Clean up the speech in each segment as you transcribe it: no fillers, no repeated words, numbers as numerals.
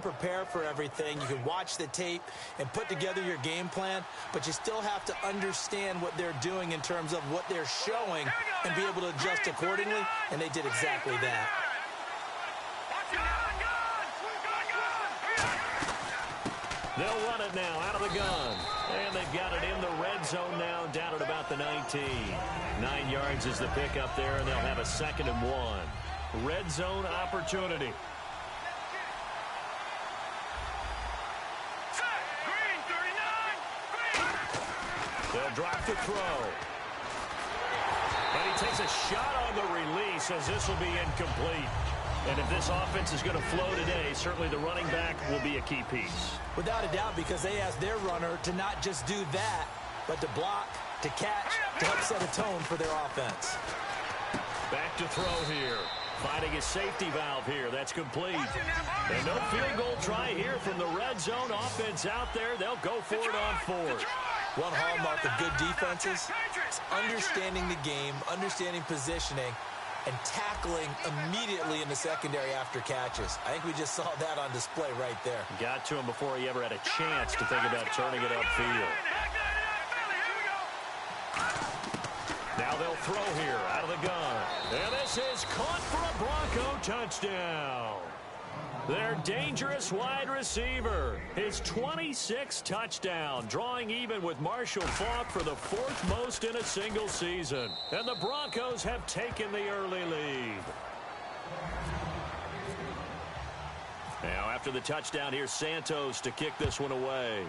prepare for everything. You can watch the tape and put together your game plan, but you still have to understand what they're doing in terms of what they're showing and be able to adjust accordingly, and they did exactly that. They'll run it now out of the gun. And they've got it in the red zone now, down at about the 19. 9 yards is the pickup there, and they'll have a 2nd and 1. Red zone opportunity. They'll drop the throw. And he takes a shot on the release as this will be incomplete. And if this offense is going to flow today, certainly the running back will be a key piece. Without a doubt, because they asked their runner to not just do that, but to block, to catch, to help set a tone for their offense. Back to throw here. Finding a safety valve here. That's complete. And no field goal try here from the red zone. Offense out there. They'll go for it on 4th. One hallmark of good defenses is understanding the game, understanding positioning, and tackling immediately in the secondary after catches. I think we just saw that on display right there. Got to him before he ever had a chance to think about turning it upfield. Now they'll throw here out of the gun. And this is caught for a Bronco touchdown. Their dangerous wide receiver. His 26th touchdown, drawing even with Marshall Faulk for the 4th most in a single season. And the Broncos have taken the early lead. Now after the touchdown, here's Santos to kick this one away.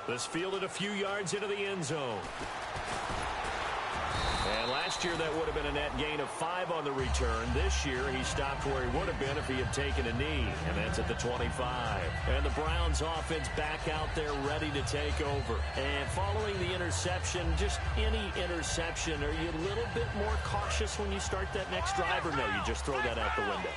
This fielded a few yards into the end zone. And last year, that would have been a net gain of 5 on the return. This year, he stopped where he would have been if he had taken a knee, and that's at the 25. And the Browns offense back out there ready to take over. And following the interception, just any interception, are you a little bit more cautious when you start that next drive, or no, you just throw that out the window?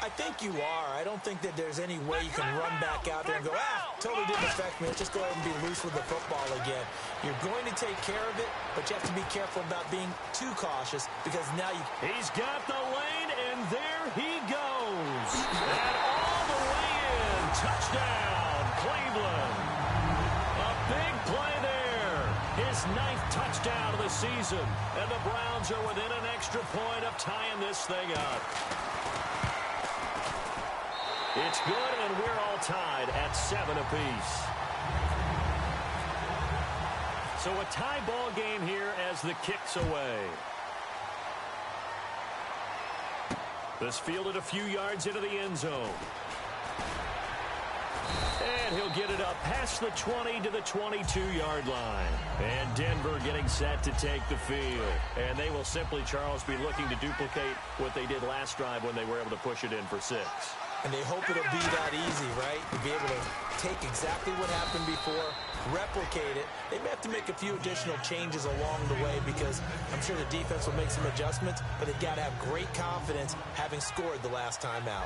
I think you are. I don't think that there's any way you can run back out there and go, totally didn't affect me. Let's just go ahead and be loose with the football again. You're going to take care of it, but you have to be careful about being too cautious because now you... He's got the lane, and there he goes. And all the way in. Touchdown, Cleveland. A big play there. His 9th touchdown of the season. And the Browns are within an extra point of tying this thing up. It's good, and we're all tied at 7 apiece. So a tie ball game here as the kick's away. This fielded a few yards into the end zone. And he'll get it up past the 20 to the 22-yard line. And Denver getting set to take the field. And they will simply, Charles, be looking to duplicate what they did last drive when they were able to push it in for 6. And they hope it'll be that easy, right? To be able to take exactly what happened before, replicate it. They may have to make a few additional changes along the way because I'm sure the defense will make some adjustments, but they've got to have great confidence having scored the last time out.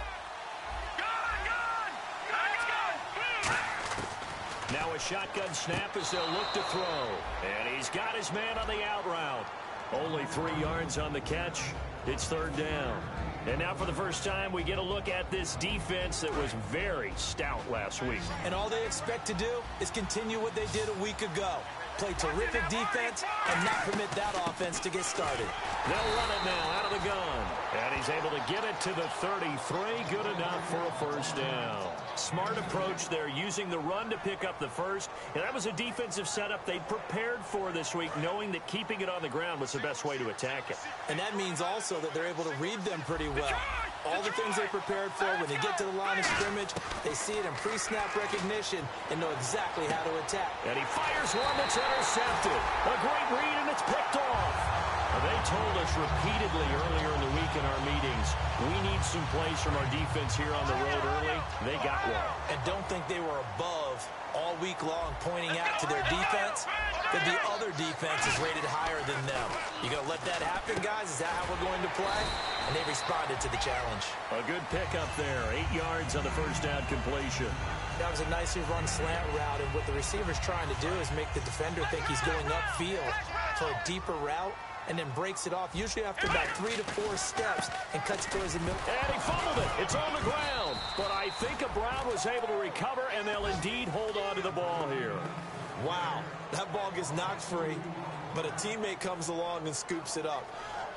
Now a shotgun snap as they'll look to throw. And he's got his man on the out route. Only 3 yards on the catch. It's 3rd down. And now for the first time, we get a look at this defense that was very stout last week. And all they expect to do is continue what they did a week ago. Play terrific defense and not permit that offense to get started. They'll run it now out of the gun. And he's able to get it to the 33. Good enough for a 1st down. Smart approach there, using the run to pick up the 1st. And that was a defensive setup they'd prepared for this week, knowing that keeping it on the ground was the best way to attack it. And that means also that they're able to read them pretty well. All the things they prepared for, when they get to the line of scrimmage, they see it in pre-snap recognition and know exactly how to attack. And he fires one that's intercepted. A great read, and it's picked off. They told us repeatedly earlier in the week in our meetings, we need some plays from our defense here on the road early. They got one. And don't think they were above all week long pointing out to their defense that the other defense is rated higher than them. You going to let that happen, guys? Is that how we're going to play? And they responded to the challenge. A good pickup there. 8 yards on the 1st down completion. That was a nicely run slant route, and what the receiver's trying to do is make the defender think he's going upfield. So a deeper route, and then breaks it off, usually after about 3 to 4 steps, and cuts towards the middle. And he fumbled it. It's on the ground. But I think Brown was able to recover, and they'll indeed hold on to the ball here. Wow, that ball gets knocked free, but a teammate comes along and scoops it up.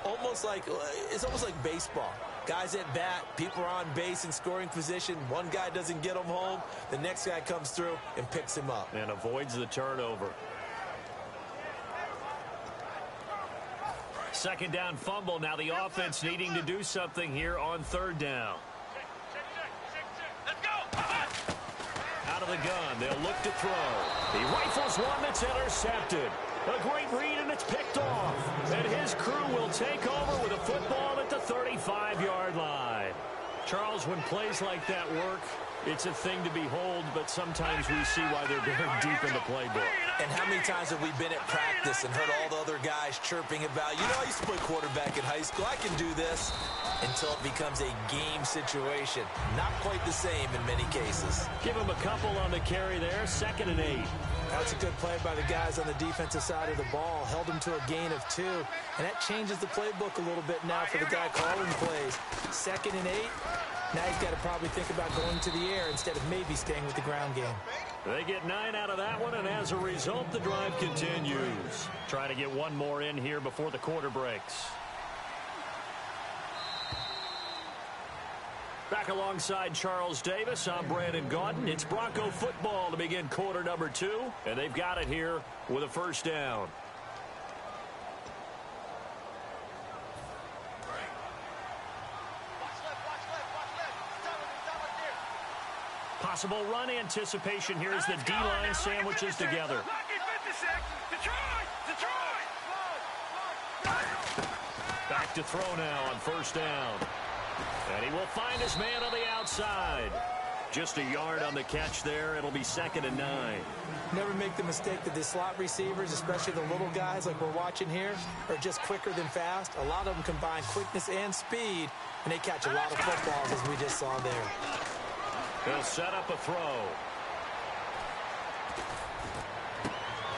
It's almost like baseball. Guys at bat, people are on base in scoring position. One guy doesn't get him home. The next guy comes through and picks him up. And avoids the turnover. Second down fumble. Now the offense needing to do something here on third down. Out of the gun, they'll look to throw. He rifles one that's intercepted. A great read, and it's picked off. And his crew will take over with a football at the 35-yard line. Charles, when plays like that work, it's a thing to behold, but sometimes we see why they're buried deep in the playbook. And how many times have we been at practice and heard all the other guys chirping about, I used to play quarterback in high school. I can do this. Until it becomes a game situation. Not quite the same in many cases. Give him a couple on the carry there. 2nd and 8. That's a good play by the guys on the defensive side of the ball. Held them to a gain of 2. And that changes the playbook a little bit now for the guy calling plays. 2nd and 8. Now he's got to probably think about going to the air instead of maybe staying with the ground game. They get 9 out of that one, and as a result, the drive continues. Trying to get one more in here before the quarter breaks. Back alongside Charles Davis, I'm Brandon Gaudin. It's Bronco football to begin quarter number 2, and they've got it here with a first down. Possible run anticipation here as the D-line sandwiches together. Back to throw now on first down. And he will find his man on the outside. Just a yard on the catch there. It'll be 2nd and 9. Never make the mistake that the slot receivers, especially the little guys like we're watching here, are just quicker than fast. A lot of them combine quickness and speed, and they catch a lot of footballs, as we just saw there. He'll set up a throw.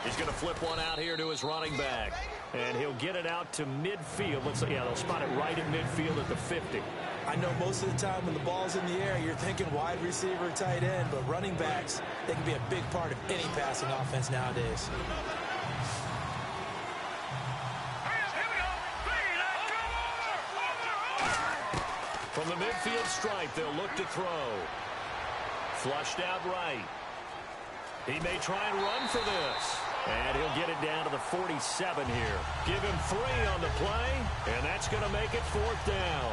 He's going to flip one out here to his running back. And he'll get it out to midfield. They'll spot it right at midfield at the 50. I know most of the time when the ball's in the air, you're thinking wide receiver, tight end, but running backs, they can be a big part of any passing offense nowadays. From the midfield stripe, they'll look to throw. Flushed out right. He may try and run for this. And he'll get it down to the 47 here. Give him 3 on the play, and that's going to make it 4th down.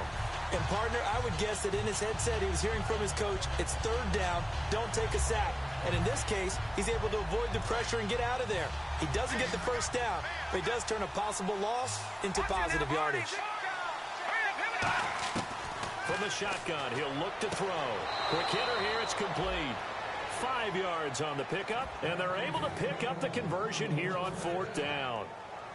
And, partner, I would guess that in his headset he was hearing from his coach, it's 3rd down, don't take a sack. And in this case, he's able to avoid the pressure and get out of there. He doesn't get the first down, but he does turn a possible loss into positive yardage. From the shotgun, he'll look to throw. Quick hitter here, it's complete. 5 yards on the pickup, and they're able to pick up the conversion here on 4th down.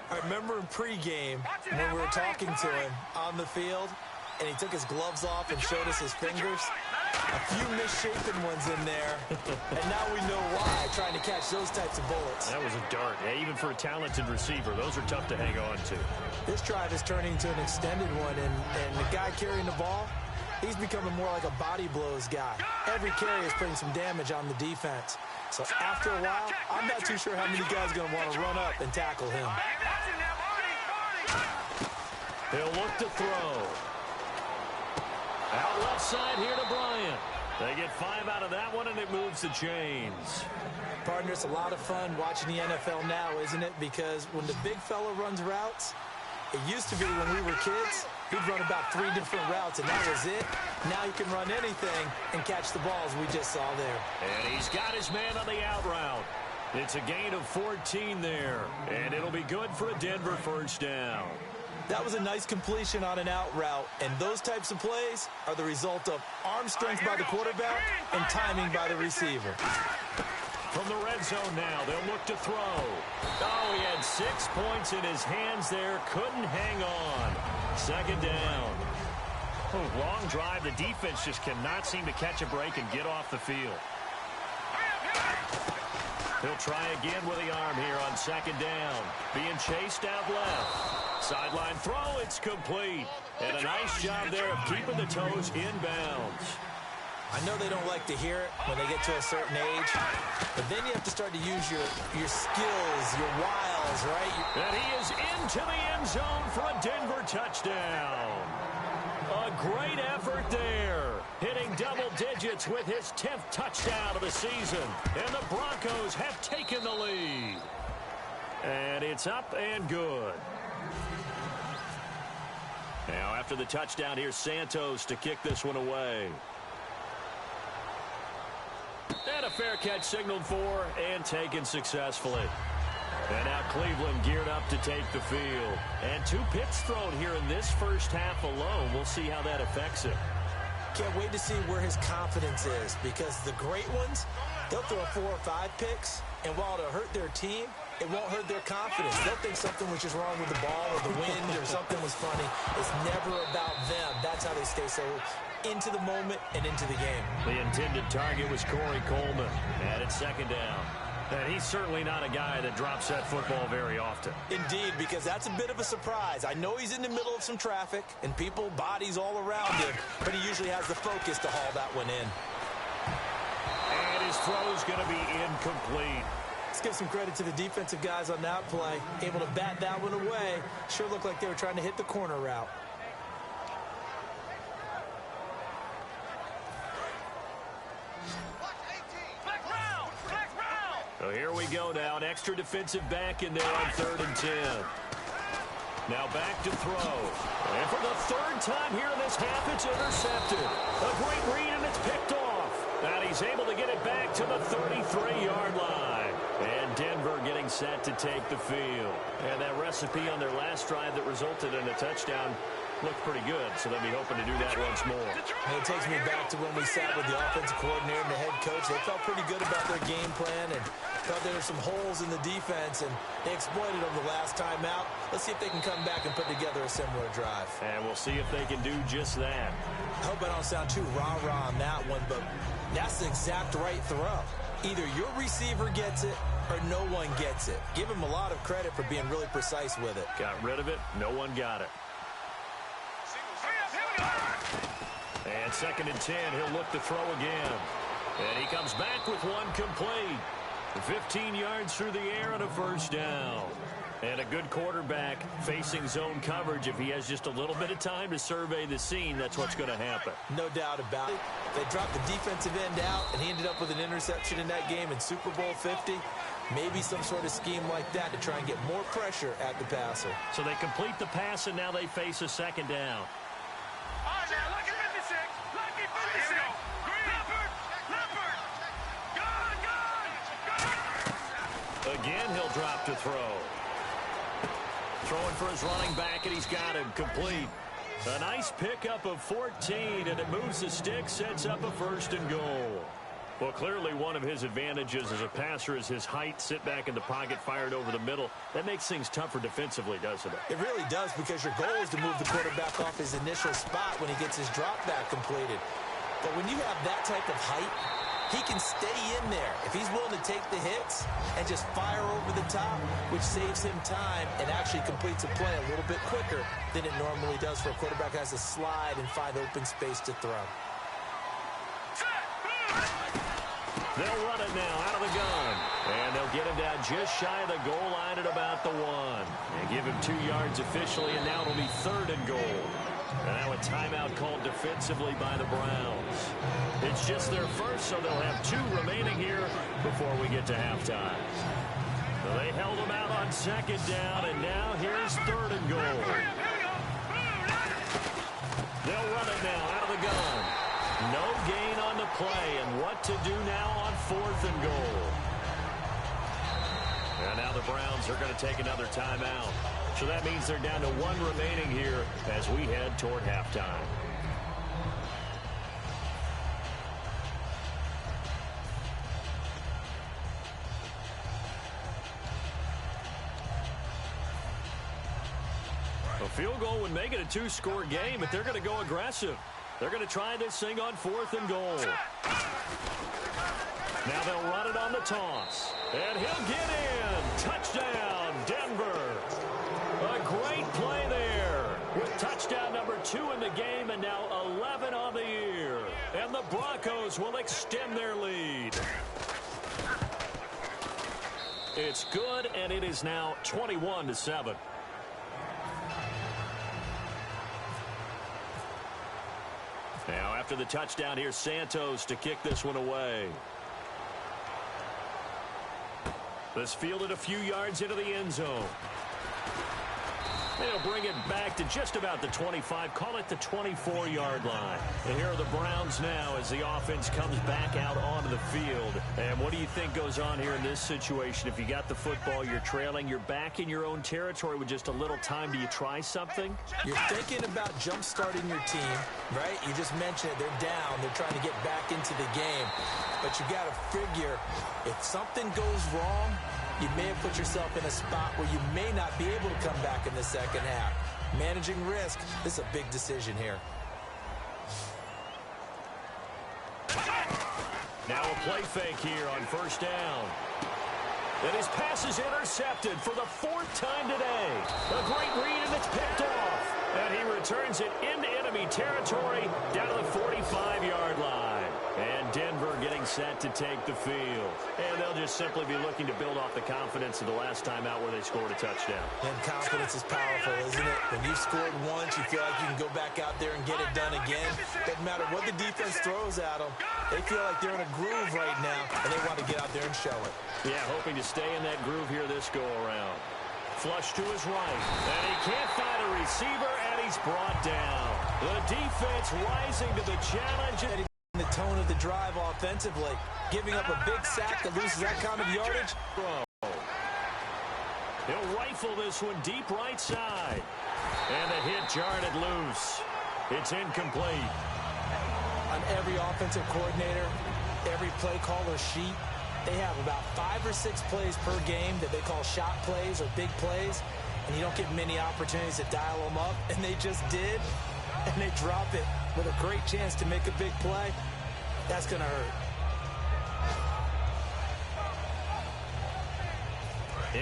I remember in pregame when we were talking to him on the field, and he took his gloves off and showed us his fingers. A few misshapen ones in there, and now we know why, trying to catch those types of bullets. That was a dart. Even for a talented receiver, those are tough to hang on to. This drive is turning into an extended one, and the guy carrying the ball, he's becoming more like a body blows guy. Every carry is putting some damage on the defense. So after a while, I'm not too sure how many guys are going to want to run up and tackle him. He'll look to throw. Out left side here to Bryant. They get 5 out of that one, and it moves the chains. Partner, it's a lot of fun watching the NFL now, isn't it? Because when the big fella runs routes, it used to be when we were kids, he'd run about 3 different routes, and that was it. Now he can run anything and catch the balls we just saw there. And he's got his man on the out route. It's a gain of 14 there, and it'll be good for a Denver first down. That was a nice completion on an out route, and those types of plays are the result of arm strength by the quarterback and timing by the receiver. From the red zone now, they'll look to throw. Oh, he had 6 points in his hands there. Couldn't hang on. 2nd down. Oh, long drive. The defense just cannot seem to catch a break and get off the field. He'll try again with the arm here on second down. Being chased out left. Sideline throw, it's complete. And a nice job there of keeping the toes inbounds. I know they don't like to hear it when they get to a certain age, but then you have to start to use your skills, your wiles, right? And he is into the end zone for a Denver touchdown. A great effort there, hitting double digits with his 10th touchdown of the season. And the Broncos have taken the lead. And it's up and good. Now after the touchdown, here's Santos to kick this one away. And a fair catch signaled for and taken successfully. And now Cleveland geared up to take the field. And 2 picks thrown here in this first half alone. We'll see how that affects him. Can't wait to see where his confidence is, because the great ones, they'll throw 4 or 5 picks, and while it'll hurt their team, it won't hurt their confidence. They'll think something was just wrong with the ball or the wind or something was funny. It's never about them. That's how they stay so into the moment and into the game. The intended target was Corey Coleman, and it's second down. And he's certainly not a guy that drops that football very often. Indeed, because that's a bit of a surprise. I know he's in the middle of some traffic and people, bodies all around him, but he usually has the focus to haul that one in. And his throw's going to be incomplete. Let's give some credit to the defensive guys on that play. Able to bat that one away. Sure looked like they were trying to hit the corner route. So here we go now. An extra defensive back in there on 3rd and 10. Now back to throw. And for the 3rd time here in this half, it's intercepted. A great read, and it's picked off. And he's able to get it back to the 33-yard line. And Denver getting set to take the field. And that recipe on their last drive that resulted in a touchdown looked pretty good, so they'll be hoping to do that once more. And it takes me back to when we sat with the offensive coordinator and the head coach. They felt pretty good about their game plan and felt there were some holes in the defense, and they exploited them the last time out. Let's see if they can come back and put together a similar drive. And we'll see if they can do just that. I hope I don't sound too rah-rah on that one, but that's the exact right throw. Either your receiver gets it or no one gets it. Give him a lot of credit for being really precise with it. Got rid of it. No one got it. And 2nd and 10, he'll look to throw again. And he comes back with one complete. 15 yards through the air and a first down. And a good quarterback facing zone coverage. If he has just a little bit of time to survey the scene, that's what's going to happen. No doubt about it. They dropped the defensive end out, and he ended up with an interception in that game in Super Bowl 50. Maybe some sort of scheme like that to try and get more pressure at the passer. So they complete the pass, and now they face a second down. Again, he'll drop to throw. Throwing for his running back, and he's got him complete. A nice pickup of 14, and it moves the stick, sets up a 1st and goal. Well, clearly one of his advantages as a passer is his height, sit back in the pocket, fired over the middle. That makes things tougher defensively, doesn't it? It really does, because your goal is to move the quarterback off his initial spot when he gets his drop back completed. But when you have that type of height, he can stay in there if he's willing to take the hits and just fire over the top, which saves him time and actually completes a play a little bit quicker than it normally does for a quarterback who has to slide and find open space to throw. They'll run it now out of the gun. And they'll get him down just shy of the goal line at about the 1. And give him 2 yards officially, and now it'll be 3rd and goal. And now a timeout called defensively by the Browns. It's just their first, so they'll have 2 remaining here before we get to halftime. So they held them out on 2nd down, and now here's 3rd and goal. They'll run it now out of the gun. No gain on the play, and what to do now on 4th and goal. And now the Browns are going to take another timeout. So that means they're down to 1 remaining here as we head toward halftime. A field goal would make it a 2-score game, but they're going to go aggressive. They're going to try this thing on 4th and goal. Now they'll run it on the toss. And he'll get in. Touchdown, Denver. A great play there. With touchdown number 2 in the game and now 11 on the year. And the Broncos will extend their lead. It's good, and it is now 21-7. Now after the touchdown, here's Santos to kick this one away. This fielded a few yards into the end zone. They'll bring it back to just about the 25, call it the 24-yard line. And here are the Browns now as the offense comes back out onto the field. And what do you think goes on here in this situation? If you got the football, you're trailing, you're back in your own territory with just a little time. Do you try something? You're thinking about jump-starting your team, right? You just mentioned it. They're down. They're trying to get back into the game. But you got to figure if something goes wrong, you may have put yourself in a spot where you may not be able to come back in the second half. Managing risk, this is a big decision here. Now a play fake here on first down. And his pass is intercepted for the 4th time today. A great read, and it's picked off. And he returns it into enemy territory down to the 45-yard line. And Denver getting set to take the field. And they'll just simply be looking to build off the confidence of the last time out where they scored a touchdown. And confidence is powerful, isn't it? When you've scored once, you feel like you can go back out there and get it done again. Doesn't matter what the defense throws at them. They feel like they're in a groove right now, and they want to get out there and show it. Yeah, hoping to stay in that groove here this go-around. Flush to his right. And he can't find a receiver, and he's brought down. The defense rising to the challenge. The tone of the drive offensively, giving up a big sack that loses that kind of yardage. He'll rifle this one deep right side. And the hit jarred it loose. It's incomplete. On every offensive coordinator, every play caller sheet, they have about 5 or 6 plays per game that they call shot plays or big plays, and you don't get many opportunities to dial them up, and they just did, and they drop it with a great chance to make a big play. That's going to hurt.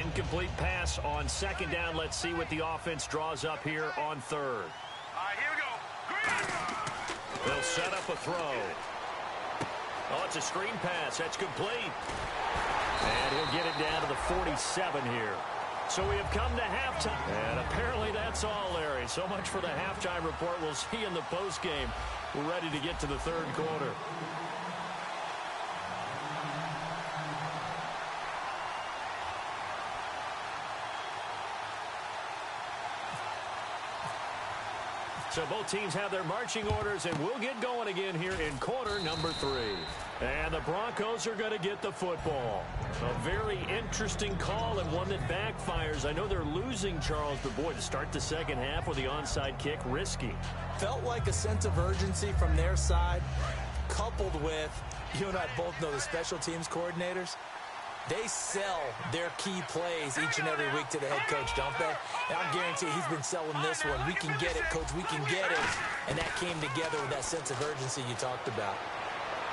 Incomplete pass on second down. Let's see what the offense draws up here on third. All right, here we go. They'll set up a throw. Oh, it's a screen pass. That's complete. And he'll get it down to the 47 here. So we have come to halftime. And apparently that's all, Larry. So much for the halftime report. We'll see in the postgame. We're ready to get to the third quarter. So both teams have their marching orders, and we'll get going again here in quarter number 3. And the Broncos are going to get the football. A very interesting call and one that backfires. I know they're losing, Charles, but boy, to start the second half with the onside kick, risky. Felt like a sense of urgency from their side, coupled with, you and I both know the special teams coordinators. They sell their key plays each and every week to the head coach, don't they? And I guarantee he's been selling this one. We can get it, coach. We can get it. And that came together with that sense of urgency you talked about.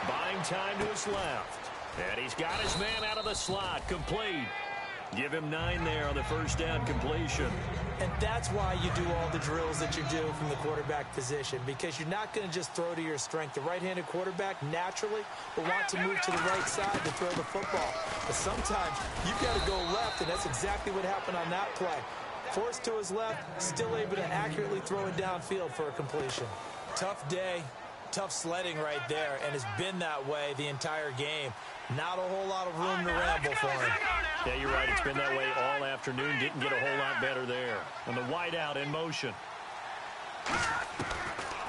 Buying time to his left. And he's got his man out of the slot. Complete. Give him 9 there on the first down completion. And that's why you do all the drills that you do from the quarterback position, because you're not going to just throw to your strength. The right-handed quarterback naturally will want to move to the right side to throw the football. But sometimes you've got to go left, and that's exactly what happened on that play. Forced to his left, still able to accurately throw it downfield for a completion. Tough day, tough sledding right there, and it's been that way the entire game. Not a whole lot of room to ramble for him. Yeah, you're right. It's been that way all afternoon. Didn't get a whole lot better there. And the wideout in motion.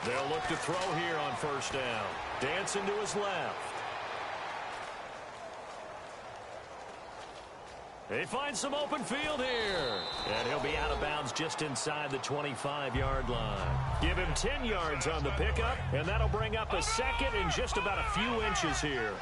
They'll look to throw here on first down. Dancing to his left. They find some open field here. And he'll be out of bounds just inside the 25-yard line. Give him 10 yards on the pickup, and that'll bring up a second in just about a few inches here.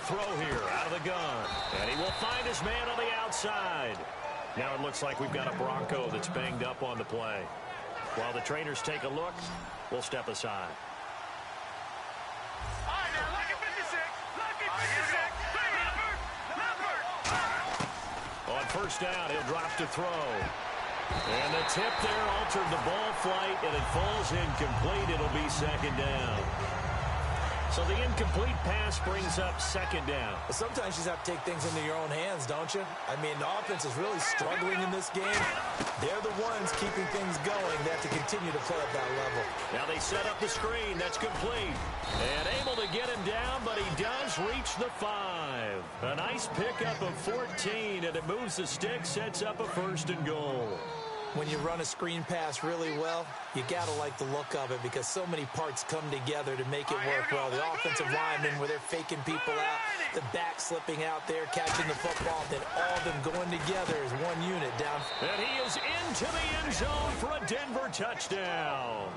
throw here out of the gun. And he will find his man on the outside. Now it looks like we've got a Bronco that's banged up on the play. While the trainers take a look, we'll step aside. All right, now, lucky 56. Lucky 56. On first down, he'll drop to throw. And the tip there altered the ball flight, and it falls incomplete. It'll be second down. So the incomplete pass brings up second down. Well, sometimes you just have to take things into your own hands, don't you? I mean, the offense is really struggling in this game. They're the ones keeping things going. They have to continue to play at that level. Now they set up the screen. That's complete. And able to get him down, but he does reach the 5. A nice pickup of 14, and it moves the stick, sets up a first and goal. When you run a screen pass really well, you got to like the look of it because so many parts come together to make it work well. The offensive linemen, where they're faking people out, the back slipping out there, catching the football, then all of them going together as one unit down. And he is into the end zone for a Denver touchdown.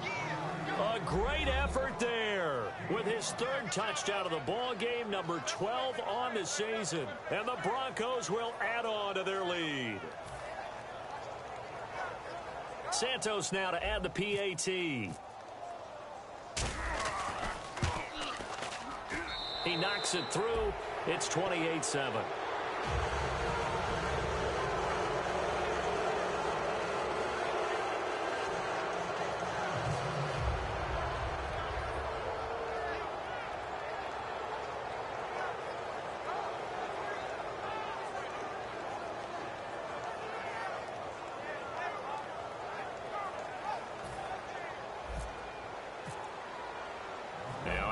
A great effort there with his third touchdown of the ball game, number 12 on the season. And the Broncos will add on to their lead. Santos now to add the PAT. He knocks it through. It's 28-7.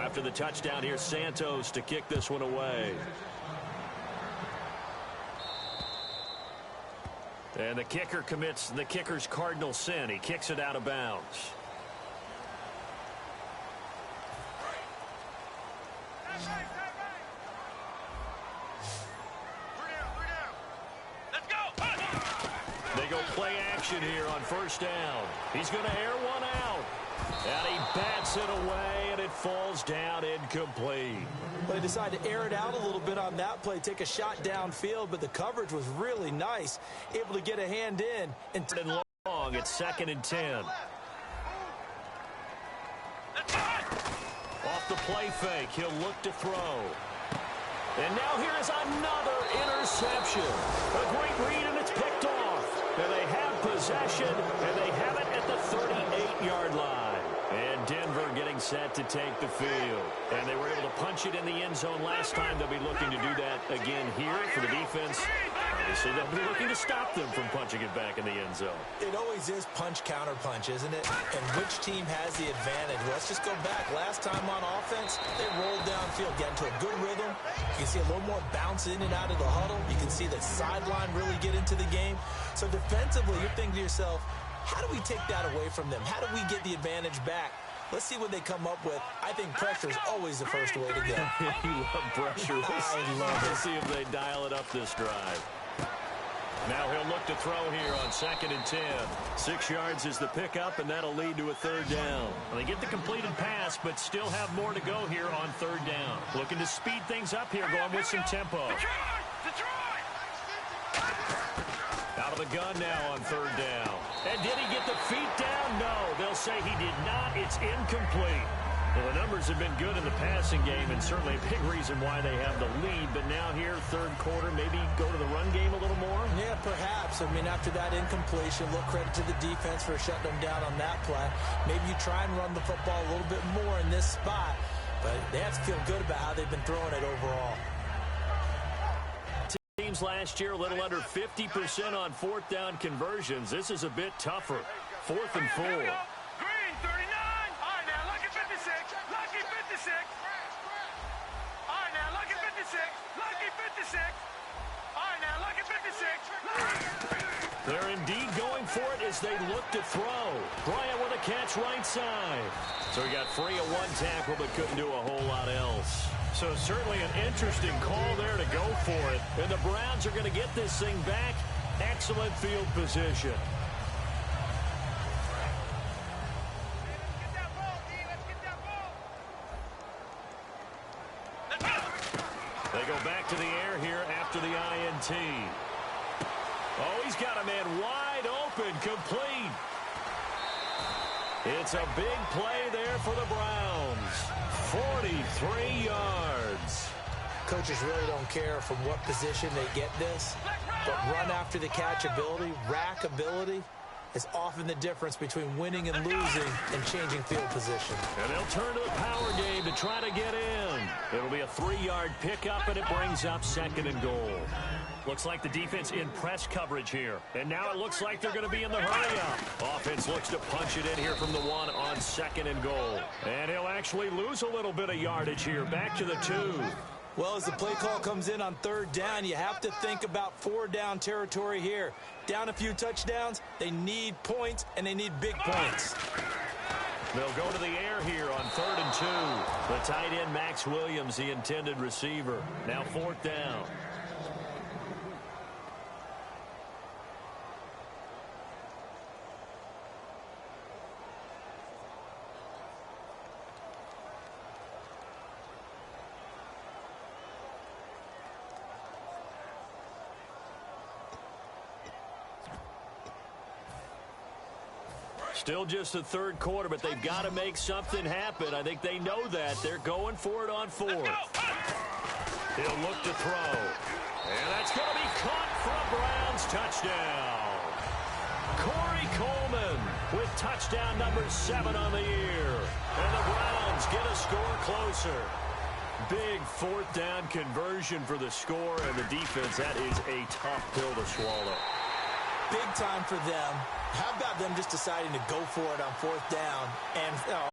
After the touchdown, here's Santos to kick this one away. And the kicker commits the kicker's cardinal sin. He kicks it out of bounds. Let's go. They go play action here on first down. He's going to air one out. And he bats it away, and it falls down incomplete. Well, they decided to air it out a little bit on that play, take a shot downfield, but the coverage was really nice, able to get a hand in. And long, it's 2nd and 10. Off the play fake, he'll look to throw. And now here is another interception. A great read, and it's picked off. And they have possession, and they have it at the 38-yard line. And Denver getting set to take the field. And they were able to punch it in the end zone last time. They'll be looking to do that again here for the defense. Obviously, they'll be looking to stop them from punching it back in the end zone. It always is punch-counter-punch, isn't it? And which team has the advantage? Let's just go back. Last time on offense, they rolled downfield, get into a good rhythm. You can see a little more bounce in and out of the huddle. You can see the sideline really get into the game. So defensively, you're thinking to yourself, how do we take that away from them? How do we get the advantage back? Let's see what they come up with. I think pressure is always the first way to go. You love pressure. I love it. Let's see if they dial it up this drive. Now he'll look to throw here on 2nd and 10. 6 yards is the pickup, and that'll lead to a third down. Well, they get the completed pass, but still have more to go here on third down. Looking to speed things up here, going with some tempo. Out of the gun now on third down. And did he get the feet down? No. They'll say he did not. It's incomplete. Well, the numbers have been good in the passing game, and certainly a big reason why they have the lead. But now here, third quarter, maybe go to the run game a little more? Yeah, perhaps. I mean, after that incompletion, a little credit to the defense for shutting them down on that play. Maybe you try and run the football a little bit more in this spot. But they have to feel good about how they've been throwing it overall. Teams last year, a little under 50% on fourth down conversions. This is a bit tougher. 4th and 4. Green, 39. All right, now, lucky 56. Lucky 56. All right, now, lucky 56. Lucky 56. All right, now, lucky 56. They're indeed going for it as they look to throw. Bryant with a catch right side. So he got free of one tackle but couldn't do a whole lot else. So certainly an interesting call there to go for it. And the Browns are going to get this thing back. Excellent field position. They go to the air here after the INT. Oh, he's got a man wide open, complete. It's a big play there for the Browns. 43 yards. Coaches really don't care from what position they get this, but run after the catch ability, rack ability, is often the difference between winning and losing and changing field position. And they'll turn to the power game to try to get in. It'll be a 3-yard pickup, and it brings up 2nd and goal. Looks like the defense in press coverage here. And now it looks like they're going to be in the hurry-up. Offense looks to punch it in here from the 1 on 2nd and goal. And he'll actually lose a little bit of yardage here. Back to the 2. Well, as the play call comes in on 3rd down, you have to think about 4-down territory here. Down a few touchdowns, they need points, and they need big points. They'll go to the air here on 3rd and 2. The tight end, Max Williams, the intended receiver. Now 4th down. Still just the 3rd quarter, but they've got to make something happen. I think they know that. They're going for it on 4th. He'll look to throw. And that's going to be caught for a Browns touchdown. Corey Coleman with touchdown number 7 on the year. And the Browns get a score closer. Big 4th down conversion for the score, and the defense, that is a tough pill to swallow. Big time for them. How about them just deciding to go for it on 4th down and